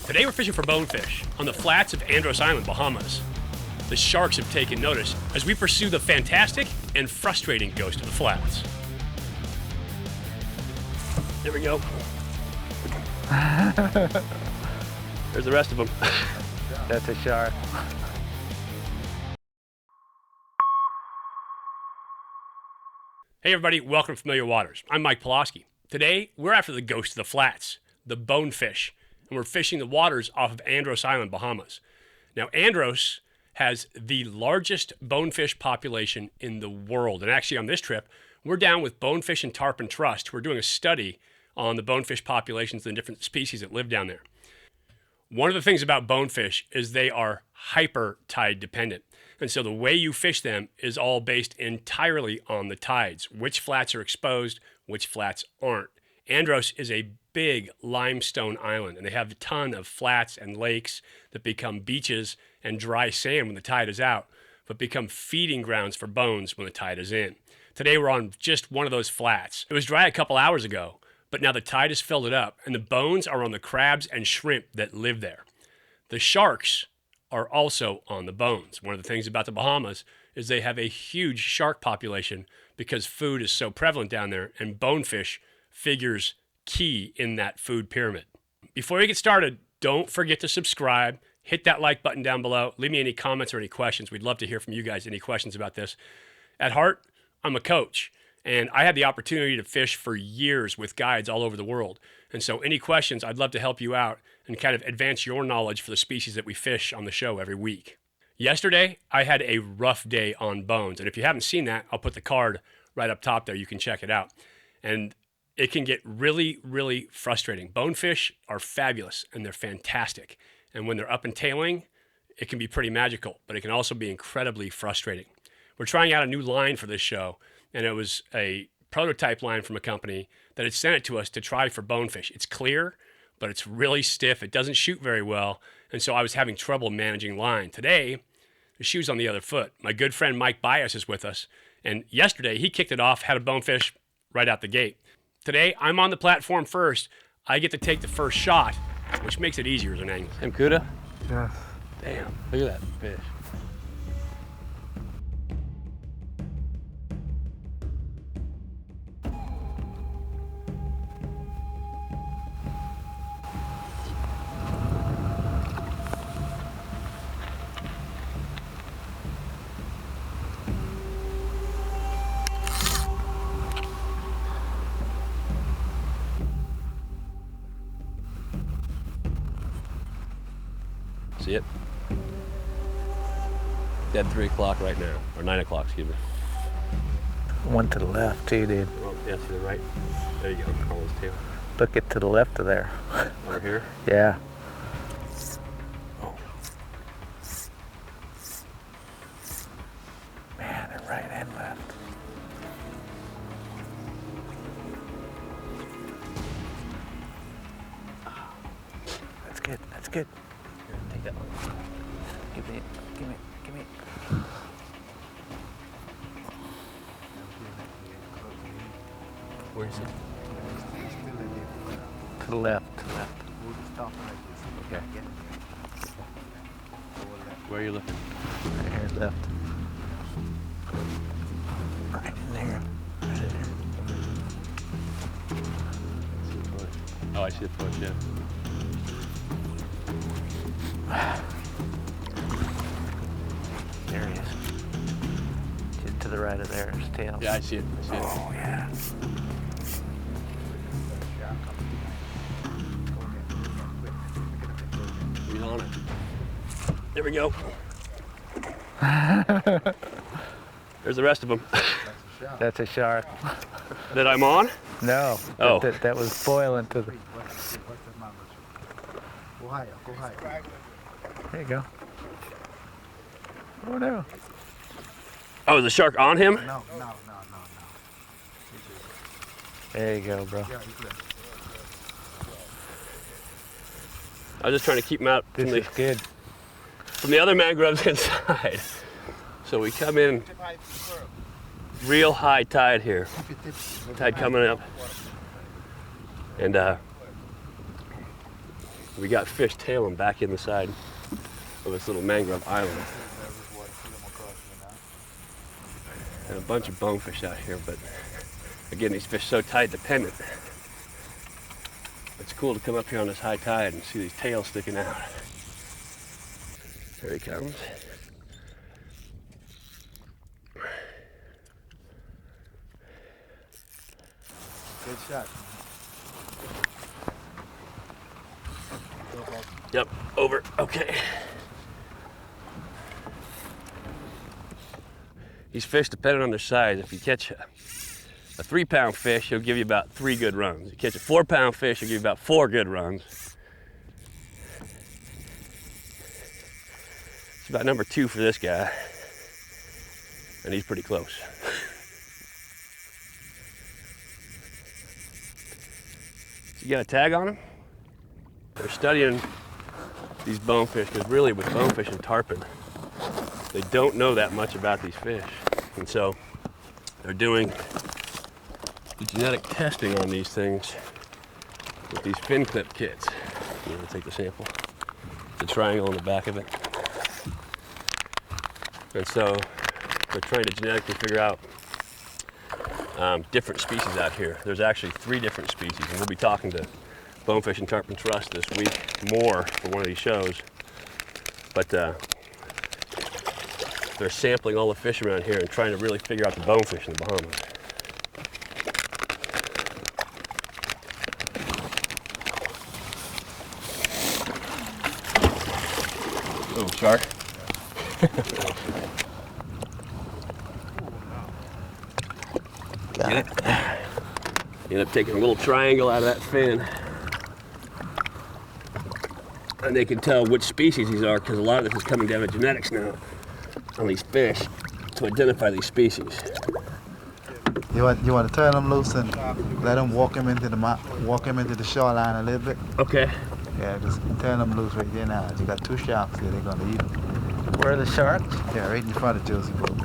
Today we're fishing for bonefish on the flats of Andros Island, Bahamas. The sharks have taken notice as we pursue the fantastic and frustrating ghost of the flats. There we go. There's the rest of them. That's a shark. Hey everybody, welcome to Familiar Waters. I'm Mike Pulaski. Today we're after the ghost of the flats, the bonefish, and we're fishing the waters off of Andros Island, Bahamas. Now Andros has the largest bonefish population in the world, and actually on this trip we're down with Bonefish and Tarpon Trust, who are doing a study on the bonefish populations and different species that live down there. One of the things about bonefish is they are hyper tide dependent. And so the way you fish them is all based entirely on the tides, which flats are exposed, which flats aren't. Andros is a big limestone island, and they have a ton of flats and lakes that become beaches and dry sand when the tide is out, but become feeding grounds for bones when the tide is in. Today we're on just one of those flats. It was dry a couple hours ago, but now the tide has filled it up, and the bones are on the crabs and shrimp that live there. The sharks are also on the bones. One of the things about the Bahamas is they have a huge shark population because food is so prevalent down there, and bonefish figures key in that food pyramid. Before we get started, don't forget to subscribe, hit that like button down below, leave me any comments or any questions. We'd love to hear from you guys, any questions about this. At heart, I'm a coach, and I had the opportunity to fish for years with guides all over the world. And so any questions, I'd love to help you out and kind of advance your knowledge for the species that we fish on the show every week. Yesterday, I had a rough day on bones. And if you haven't seen that, I'll put the card right up top there. You can check it out. And it can get really, really frustrating. Bonefish are fabulous and they're fantastic. And when they're up and tailing, it can be pretty magical, but it can also be incredibly frustrating. We're trying out a new line for this show, and it was a prototype line from a company that had sent it to us to try for bonefish. It's clear, but it's really stiff. It doesn't shoot very well, and so I was having trouble managing line. Today, the shoe's on the other foot. My good friend Mike Bias is with us, and yesterday he kicked it off, had a bonefish right out the gate. Today, I'm on the platform first. I get to take the first shot, which makes it easier as an angler. Same cuda? Yes. Damn, look at that fish. See it? Dead 3 o'clock right now, or 9 o'clock, excuse me. One to the left too, dude. Oh, yeah, to the right. There you go, Carlos tail. Look it to the left of there. Over here? Yeah. Oh. Man, they're right and left. That's good. That's good. Here, take that one. Give me. Where is it? To the left. Okay. Where are you looking? Right here, left. Right in there. Oh, I see the push, yeah. There he is. Just to the right of there, his tail. Yeah, I see it. I see it. Oh, yeah. He's on it. There we go. There's the rest of them. That's a shark. That I'm on? No. Oh. That was boiling to the... There you go. Oh, no. Oh, is the shark on him? No. There you go, bro. I was just trying to keep him out This is good. from the other mangroves inside. So we come in real high tide here. Tide coming up. And We got fish tailing back in the side of this little mangrove island. And a bunch of bonefish out here, but again, these fish so tide dependent. It's cool to come up here on this high tide and see these tails sticking out. There he comes. Good shot. Yep, over. Okay. These fish, depending on their size, if you catch a 3-pound fish, he'll give you about 3 good runs. You catch a 4-pound fish, he'll give you about 4 good runs. It's about number 2 for this guy, and he's pretty close. You got a tag on him? They're studying these bonefish because really with bonefish and tarpon, they don't know that much about these fish. And so they're doing the genetic testing on these things with these fin clip kits. I'm going to take the sample. The triangle on the back of it. And so they're trying to genetically figure out different species out here. There's actually 3 different species, and we'll be talking to Bonefish and Tarpon Trust this week more for one of these shows. But they're sampling all the fish around here and trying to really figure out the bonefish in the Bahamas. Oh, shark. Get it? You end up taking a little triangle out of that fin. And they can tell which species these are because a lot of this is coming down to genetics now on these fish to identify these species. You want to turn them loose and let them walk them into the shoreline a little bit? Okay. Yeah, just turn them loose right there now. You got 2 sharks here, they're gonna eat them. Where are the sharks? Yeah, right in front of Josie boat.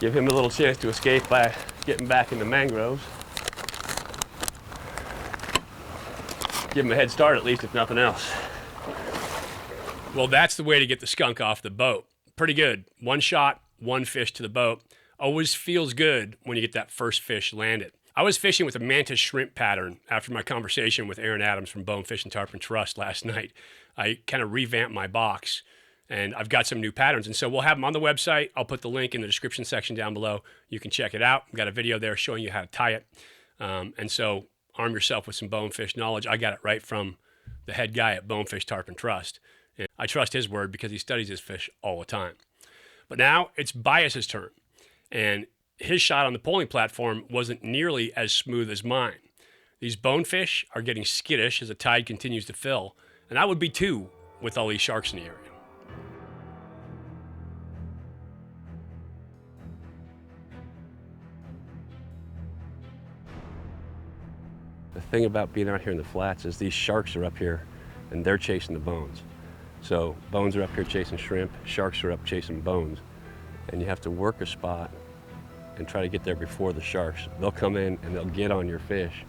Give him a little chance to escape by getting back in the mangroves. Give him a head start at least, if nothing else. Well, that's the way to get the skunk off the boat. Pretty good. 1 shot, 1 fish to the boat. Always feels good when you get that first fish landed. I was fishing with a mantis shrimp pattern after my conversation with Aaron Adams from Bonefish and Tarpon Trust last night. I kind of revamped my box, and I've got some new patterns. And so we'll have them on the website. I'll put the link in the description section down below. You can check it out. I've got a video there showing you how to tie it. And so arm yourself with some bonefish knowledge. I got it right from the head guy at Bonefish Tarpon Trust. And I trust his word because he studies his fish all the time. But now it's Bias's turn. And his shot on the polling platform wasn't nearly as smooth as mine. These bonefish are getting skittish as the tide continues to fill. And I would be too with all these sharks in the area. The thing about being out here in the flats is these sharks are up here and they're chasing the bones. So bones are up here chasing shrimp, sharks are up chasing bones. And you have to work a spot and try to get there before the sharks. They'll come in and they'll get on your fish.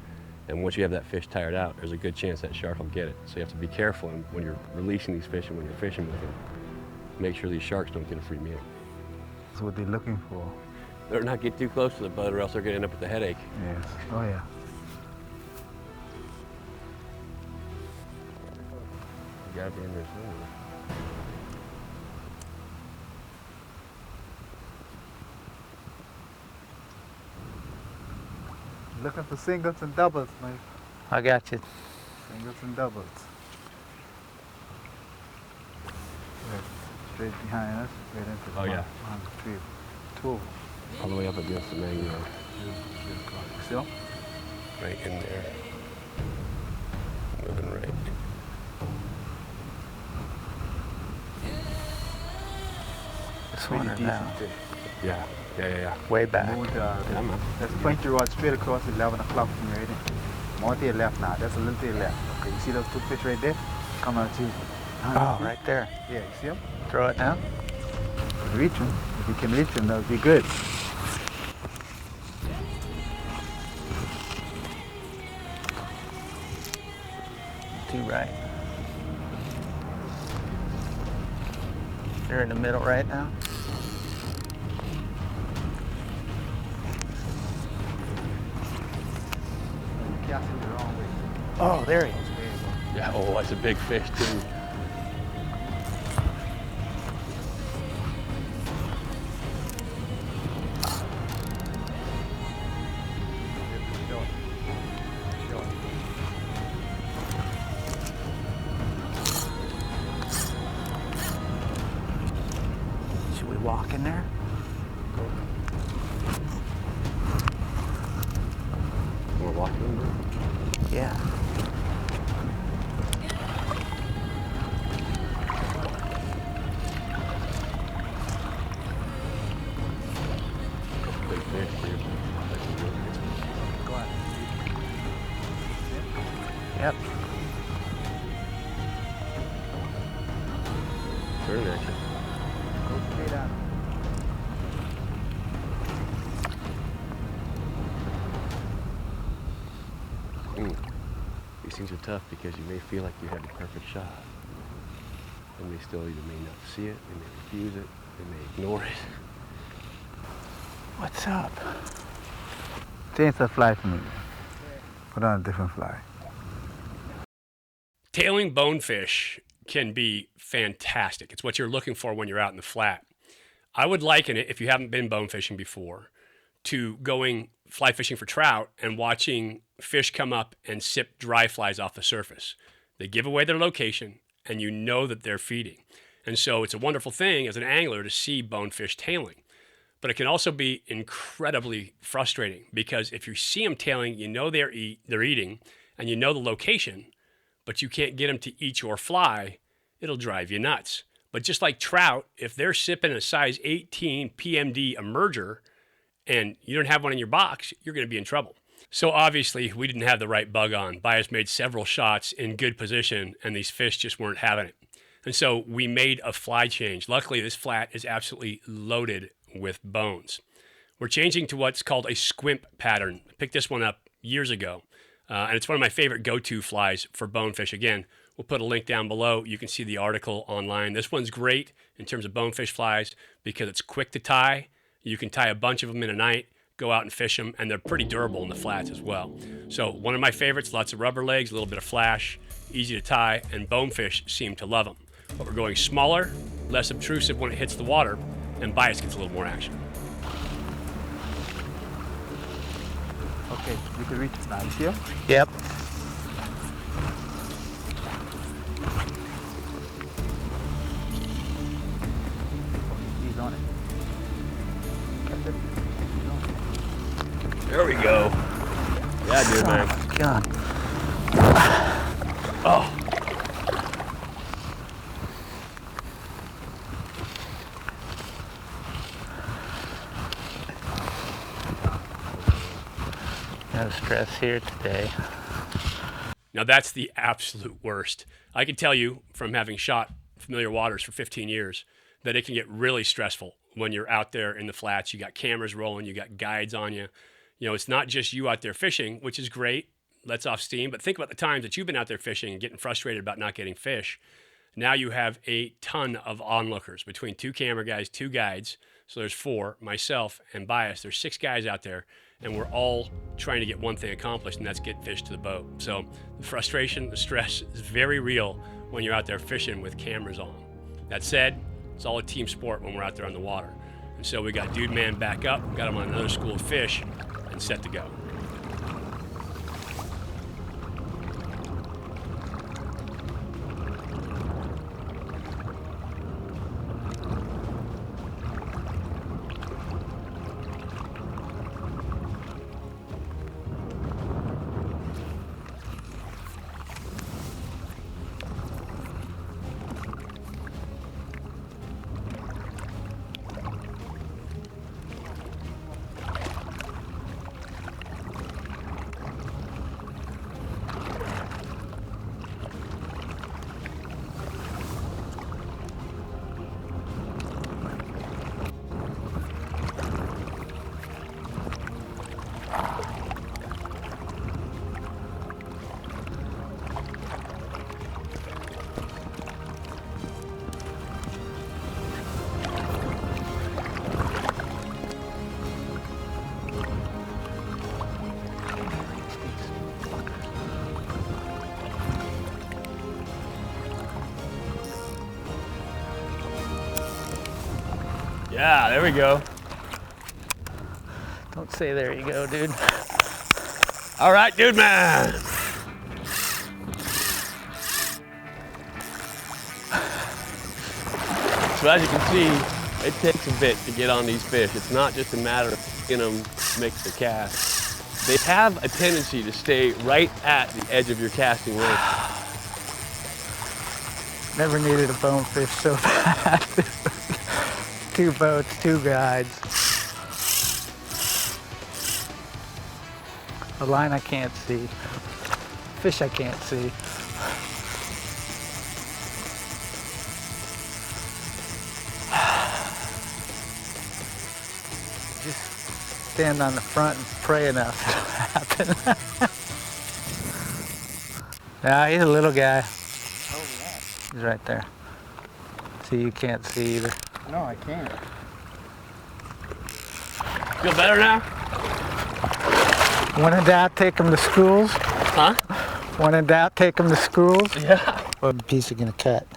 And once you have that fish tired out, there's a good chance that shark will get it. So you have to be careful when you're releasing these fish and when you're fishing with them. Make sure these sharks don't get a free meal. That's what they're looking for. Better not get too close to the boat or else they're gonna end up with a headache. Yes. Oh yeah. You gotta be in there somewhere. Looking for singles and doubles, Mike. I got you. Singles and doubles. Right, straight behind us, right into the Oh, yeah. behind the tree. 2 of them. All the way up against the mangrove. See 'em? Right in there. Moving right. This one or now? Yeah. Way back. Moving to, Yeah, man. that's Point Road straight across 11 o'clock from right there. More to your left now. That's a little to your left. Okay, you see those 2 fish right there? Coming at you. Oh, right there. Yeah, you see them? Throw it down. Reach him. If you can reach him, that would be good. Too right. You're in the middle right now. Casting the wrong way. Oh, there he is. Yeah, oh, that's a big fish too. Should we walk in there? We're walking. Yeah. Big fish too. Go on. Yep. Turn action. Go straight on. These things are tough because you may feel like you have the perfect shot. And they still either may not see it, they may refuse it, they may ignore it. What's up? Change that fly for me. Put on a different fly. Tailing bonefish can be fantastic. It's what you're looking for when you're out in the flat. I would liken it, if you haven't been bone fishing before, to going fly fishing for trout and watching fish come up and sip dry flies off the surface. They give away their location and you know that they're feeding. And so it's a wonderful thing as an angler to see bonefish tailing. But it can also be incredibly frustrating because if you see them tailing, you know they're eating and you know the location, but you can't get them to eat your fly, it'll drive you nuts. But just like trout, if they're sipping a size 18 PMD emerger and you don't have one in your box, you're going to be in trouble. So obviously we didn't have the right bug on. Bias made several shots in good position and these fish just weren't having it. And so we made a fly change. Luckily, this flat is absolutely loaded with bones. We're changing to what's called a squimp pattern. I picked this one up years ago, and it's one of my favorite go-to flies for bonefish. Again, we'll put a link down below. You can see the article online. This one's great in terms of bonefish flies because it's quick to tie. You can tie a bunch of them in a night, go out and fish them, and they're pretty durable in the flats as well. So one of my favorites, lots of rubber legs, a little bit of flash, easy to tie, and bonefish seem to love them. But we're going smaller, less obtrusive when it hits the water, and bias gets a little more action. Okay, you can reach it now. You see him? Yep. He's on it. That's it. He's on it. There we go. Yeah, dude, man. Oh, God. Oh. No stress here today. Now that's the absolute worst. I can tell you from having shot familiar waters for 15 years that it can get really stressful when you're out there in the flats. You got cameras rolling, you got guides on you. You know, it's not just you out there fishing, which is great, lets off steam, but think about the times that you've been out there fishing and getting frustrated about not getting fish. Now you have a ton of onlookers between 2 camera guys, 2 guides. So there's 4, myself and Bias. There's 6 guys out there, and we're all trying to get one thing accomplished, and that's get fish to the boat. So the frustration, the stress is very real when you're out there fishing with cameras on. That said, it's all a team sport when we're out there on the water. And so we got Dude Man back up, got him on another school of fish, and set to go. Yeah, there we go. Don't say there you go, dude. All right, dude, man. So as you can see, it takes a bit to get on these fish. It's not just a matter of getting them to make the cast. They have a tendency to stay right at the edge of your casting length. Never needed a bonefish so bad. 2 boats, 2 guides. A line I can't see. Fish I can't see. Just stand on the front and pray enough it'll happen. Nah, he's a little guy. Oh, yeah. He's right there. See, you can't see either. No, I can't. Feel better now? When in doubt, take them to schools. Huh? When in doubt, take them to schools. Yeah. One piece is gonna cut,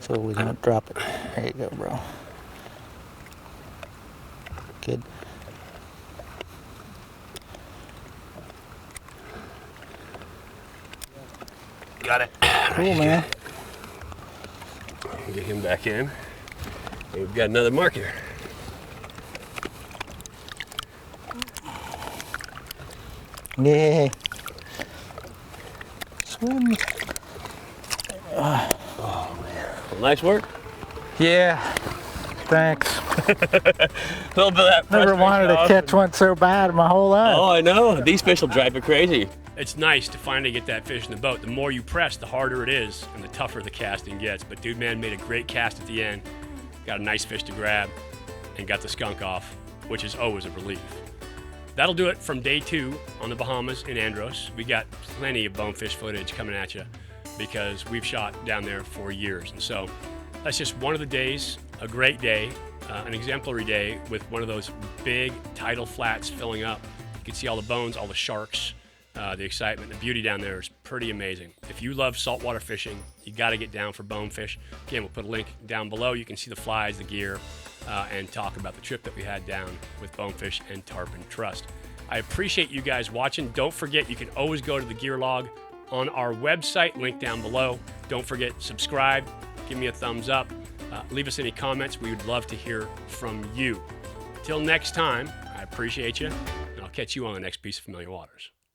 so we don't drop it. There you go, bro. Good. Got it. Cool, man. Get him back in. And we've got another mark here. Yay. Swim. Well, nice work. Yeah. Thanks. A little bit of that Never wanted to catch one so bad in my whole life. Oh, I know. These fish will drive you crazy. It's nice to finally get that fish in the boat. The more you press, the harder it is and the tougher the casting gets. But dude, man, made a great cast at the end. Got a nice fish to grab and got the skunk off, which is always a relief. That'll do it from day 2 on the Bahamas in Andros. We got plenty of bonefish footage coming at you because we've shot down there for years. And so that's just one of the days, a great day, an exemplary day with one of those big tidal flats filling up. You can see all the bones, all the sharks, the excitement, the beauty down there is pretty amazing. If you love saltwater fishing, you got to get down for bonefish. Again, we'll put a link down below. You can see the flies, the gear, and talk about the trip that we had down with Bonefish and Tarpon Trust. I appreciate you guys watching. Don't forget, you can always go to the gear log on our website, link down below. Don't forget, subscribe, give me a thumbs up, leave us any comments. We would love to hear from you. Till next time, I appreciate you, and I'll catch you on the next piece of Familiar Waters.